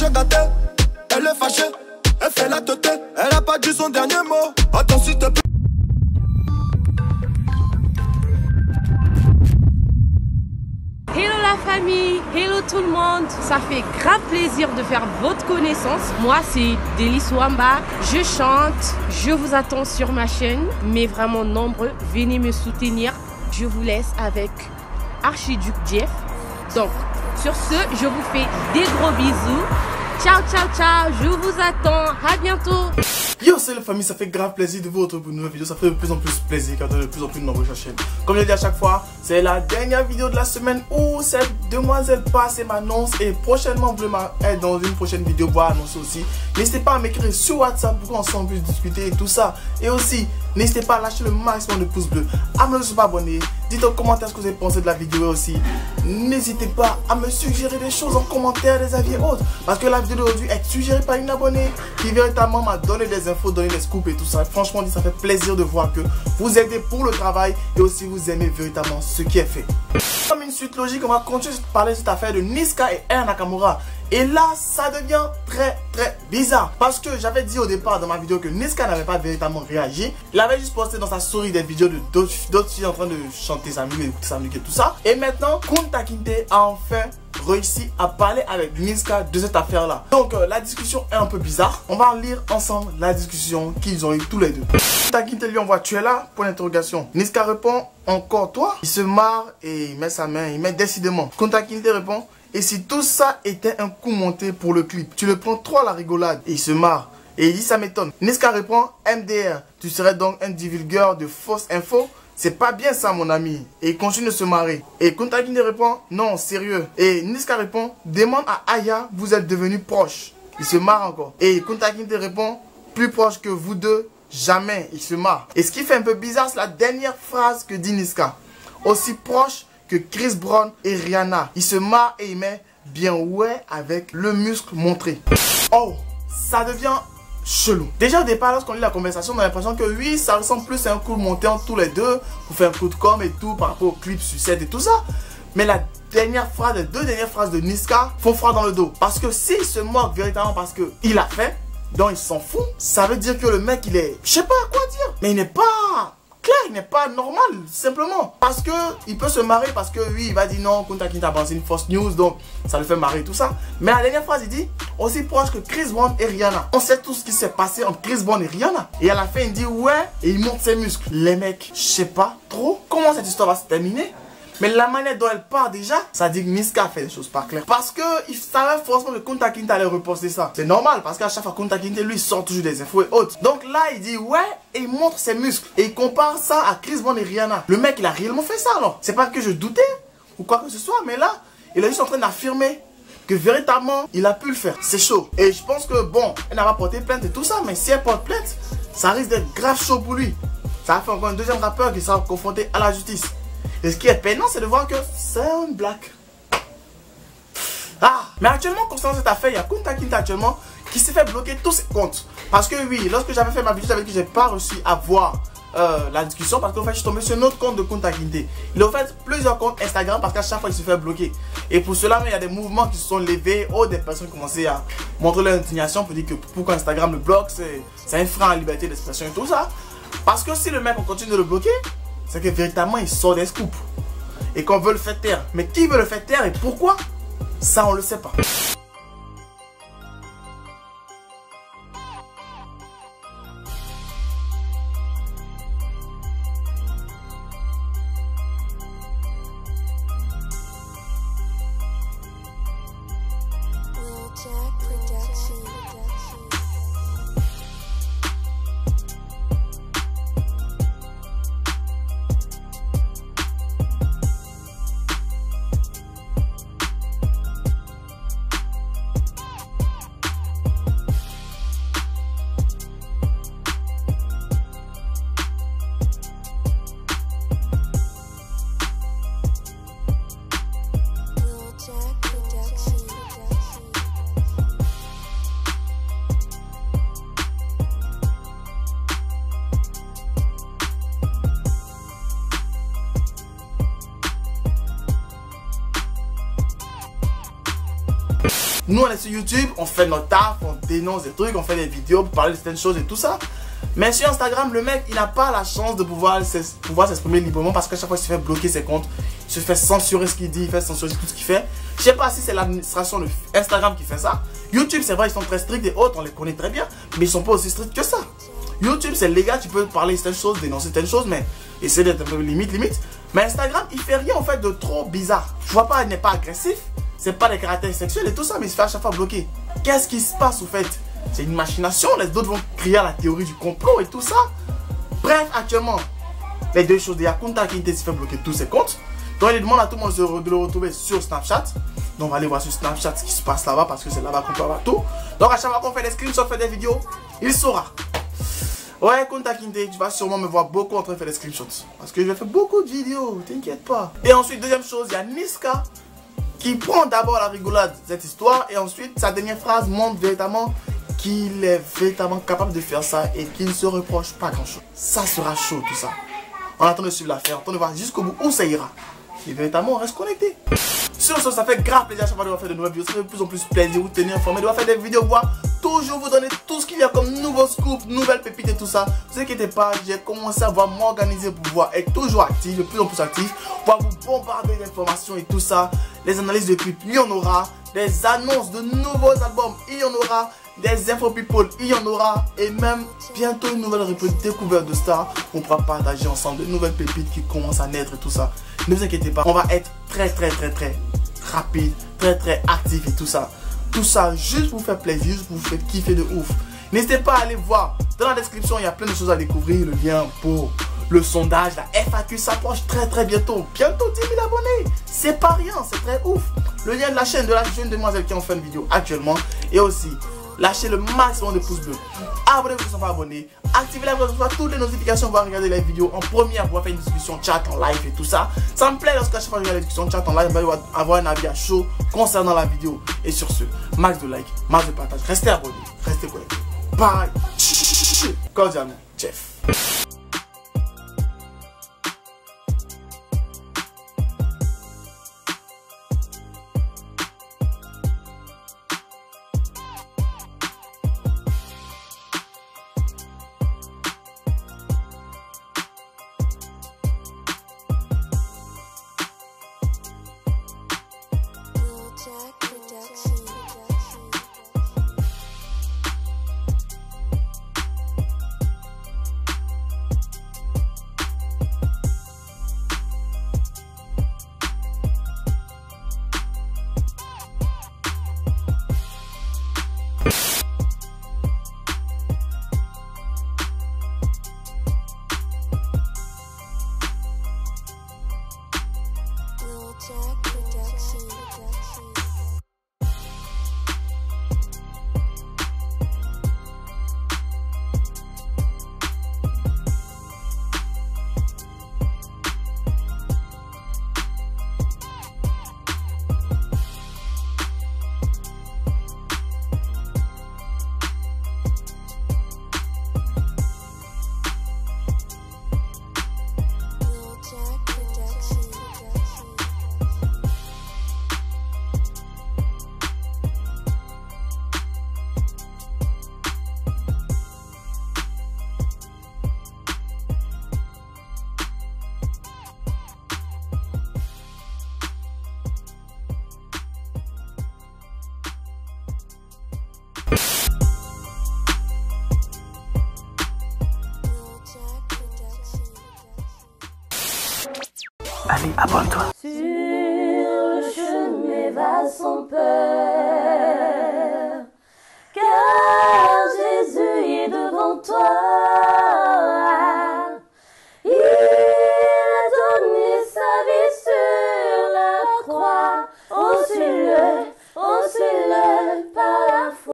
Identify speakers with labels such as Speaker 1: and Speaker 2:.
Speaker 1: j'ai gâté. Elle est fâchée, elle fait la teuté. Elle a pas dit son dernier mot. Attends s'il te plaît.
Speaker 2: Hello la famille, hello tout le monde. Ça fait grave plaisir de faire votre connaissance. Moi c'est Délice Wamba, je chante, je vous attends sur ma chaîne, mais vraiment nombreux, venez me soutenir. Je vous laisse avec Archiduc Jeff. Donc sur ce, je vous fais des gros bisous. Ciao ciao ciao, je vous attends, à bientôt.
Speaker 3: Yo, c'est la famille, ça fait grave plaisir de vous retrouver pour une nouvelle vidéo. Ça fait de plus en plus plaisir quand on a de plus en plus de nombreux sur la chaîne. Comme je l'ai dit à chaque fois, c'est la dernière vidéo de la semaine où cette demoiselle passe et m'annonce. Et prochainement, vous voulez être dans une prochaine vidéo pour annoncer aussi. N'hésitez pas à m'écrire sur WhatsApp pour qu'on puisse discuter et tout ça. Et aussi, n'hésitez pas à lâcher le maximum de pouces bleus, à me abonner. Dites en commentaire ce que vous avez pensé de la vidéo aussi. N'hésitez pas à me suggérer des choses en commentaire, des avis et autres. Parce que la vidéo d'aujourd'hui est suggérée par une abonnée qui véritablement m'a donné des infos, donné des scoops et tout ça. Franchement, ça fait plaisir de voir que vous aidez pour le travail et aussi vous aimez véritablement ce qui est fait. Comme une suite logique, on va continuer de parler de cette affaire de Niska et Air Nakamura. Et là, ça devient très bizarre. Parce que j'avais dit au départ dans ma vidéo que Niska n'avait pas véritablement réagi. Il avait juste posté dans sa story des vidéos de d'autres filles en train de chanter sa musique et tout ça. Et maintenant, Kunta Kinte a enfin réussi à parler avec Niska de cette affaire là. Donc la discussion est un peu bizarre. On va lire ensemble la discussion qu'ils ont eu tous les deux. Kunta Kinte lui envoie: tu es là? Point d'interrogation. Niska répond: encore toi? Il se marre et il met sa main, il met décidément. Kunta Kinte répond: et si tout ça était un coup monté pour le clip? Tu le prends trop à la rigolade. Et il se marre et il dit: ça m'étonne. Niska répond: MDR, tu serais donc un divulgueur de fausses infos? C'est pas bien ça mon ami. Et il continue de se marrer. Et Kunta Kinte répond: non, sérieux. Et Niska répond: demande à Aya, vous êtes devenus proches. Il se marre encore. Et Kunta Kinte répond: plus proche que vous deux, jamais. Il se marre. Et ce qui fait un peu bizarre, c'est la dernière phrase que dit Niska: aussi proche que Chris Brown et Rihanna. Il se marre et il met bien ouais avec le muscle montré. Oh, ça devient chelou. Déjà au départ, lorsqu'on lit la conversation, on a l'impression que oui, ça ressemble plus à un coup monté entre tous les deux pour faire un coup de com et tout par rapport au clip sucette et tout ça. Mais la dernière phrase, les deux dernières phrases de Niska font froid dans le dos. Parce que s'il se moque véritablement parce qu'il a fait, donc il s'en fout, ça veut dire que le mec il est, je sais pas quoi dire, mais il n'est pas clair, il n'est pas normal, simplement. Parce que il peut se marrer parce que oui, il va dire non, Kunta Kinte a balancé une fausse news, donc ça le fait marrer tout ça. Mais la dernière phrase, il dit aussi proche que Chris Brown et Rihanna. On sait tout ce qui s'est passé entre Chris Brown et Rihanna. Et à la fin, il dit ouais, et il montre ses muscles. Les mecs, je sais pas trop comment cette histoire va se terminer. Mais la manière dont elle part déjà, ça dit que Niska fait des choses pas claires. Parce que il savait forcément que Kunta Kinte allait reposter ça. C'est normal parce qu'à chaque fois Kunta Kinte lui sort toujours des infos et autres. Donc là il dit ouais et il montre ses muscles. Et il compare ça à Chris Brown et Rihanna. Le mec il a réellement fait ça alors. C'est pas que je doutais ou quoi que ce soit, mais là il est juste en train d'affirmer que véritablement il a pu le faire. C'est chaud. Et je pense que bon, elle n'a pas porté plainte et tout ça, mais si elle porte plainte, ça risque d'être grave chaud pour lui. Ça va faire encore un deuxième rappeur qui sera confronté à la justice. Et ce qui est peinant, c'est de voir que c'est une blague. Ah, mais actuellement, concernant cette affaire, il y a Kunta Kinte actuellement qui s'est fait bloquer tous ses comptes. Parce que oui, lorsque j'avais fait ma vidéo avec lui, j'ai pas réussi à voir la discussion parce qu'en fait, je suis tombé sur un autre compte de Kunta Kinte. Il a fait plusieurs comptes Instagram parce qu'à chaque fois, il se fait bloquer. Et pour cela, il y a des mouvements qui se sont levés, ou des personnes qui ont commencé à montrer leur indignation pour dire que pourquoi Instagram le bloque, c'est un frein à la liberté d'expression et tout ça. Parce que si le mec, on continue de le bloquer, c'est que véritablement il sort des scoops et qu'on veut le faire taire. Mais qui veut le faire taire et pourquoi? Ça on le sait pas. Nous on est sur YouTube, on fait notre taf, on dénonce des trucs, on fait des vidéos pour parler de certaines choses et tout ça. Mais sur Instagram, le mec, il n'a pas la chance de pouvoir s'exprimer librement parce qu'à chaque fois, il se fait bloquer ses comptes, il se fait censurer ce qu'il dit, il fait censurer tout ce qu'il fait. Je sais pas si c'est l'administration de Instagram qui fait ça. YouTube, c'est vrai, ils sont très stricts et autres, on les connaît très bien, mais ils sont pas aussi stricts que ça. YouTube, c'est légal, tu peux parler de certaines choses, dénoncer certaines choses, mais essayer d'être un peu limite. Mais Instagram, il fait rien en fait de trop bizarre. Je vois pas, il n'est pas agressif, c'est pas des caractères sexuels et tout ça, mais il se fait à chaque fois bloquer. Qu'est-ce qui se passe au fait? C'est une machination, les autres vont crier à la théorie du complot et tout ça. Bref, actuellement, les deux choses, il y a Kunta Kinte se fait bloquer tous ses comptes. Donc il demande à tout le monde de le retrouver sur Snapchat. Donc on va aller voir sur Snapchat ce qui se passe là-bas parce que c'est là-bas qu'on peut avoir tout. Donc à chaque fois qu'on fait des screenshots, fait des vidéos, il saura. Ouais, Kunta Kinte, tu vas sûrement me voir beaucoup en train de faire des screenshots. Parce que je vais faire beaucoup de vidéos, t'inquiète pas. Et ensuite, deuxième chose, il y a Niska qui prend d'abord la rigolade de cette histoire. Et ensuite, sa dernière phrase montre véritablement qu'il est véritablement capable de faire ça et qu'il ne se reproche pas grand-chose. Ça sera chaud tout ça. On attend de suivre l'affaire, on attend de voir jusqu'au bout où ça ira. Et véritablement, on reste connecté. Sur ce, ça fait grave plaisir à chaque fois de faire de nouvelles vidéos. Ça fait de plus en plus plaisir vous tenir informé, de faire des vidéos, voir toujours vous donner tout ce qu'il y a comme nouveaux scoops, nouvelles pépites et tout ça. Ne vous inquiétez pas, j'ai commencé à m'organiser pour pouvoir être toujours actif, de plus en plus actif, pour vous bombarder d'informations et tout ça. Les analyses de clips, il y en aura. Des annonces de nouveaux albums, il y en aura. Des infos people, il y en aura. Et même bientôt une nouvelle rubrique découverte de stars. On pourra partager ensemble de nouvelles pépites qui commencent à naître et tout ça. Ne vous inquiétez pas, on va être très rapide, très actif et tout ça. Tout ça juste pour vous faire plaisir, juste pour vous faire kiffer de ouf. N'hésitez pas à aller voir. Dans la description, il y a plein de choses à découvrir. Le lien pour le sondage, la FAQ s'approche très bientôt. Bientôt 10 000 abonnés. C'est pas rien, c'est très ouf. Le lien de la chaîne de la jeune demoiselle qui en fait une vidéo actuellement. Et aussi, lâchez le maximum de pouces bleus. Abonnez-vous si vous n'êtes pas abonné. Activez la cloche pour toutes les notifications pour regarder les vidéos en première, pour faire une discussion chat en live et tout ça. Ça me plaît lorsqu'à chaque fois que je regarde la discussion chat en live, on va avoir un avis à chaud concernant la vidéo. Et sur ce, max de like, max de partage. Restez abonnés, restez connectés. Bye. Cordialement, Jeff. Allez, abonne-toi.
Speaker 2: Sur le chemin va son peur.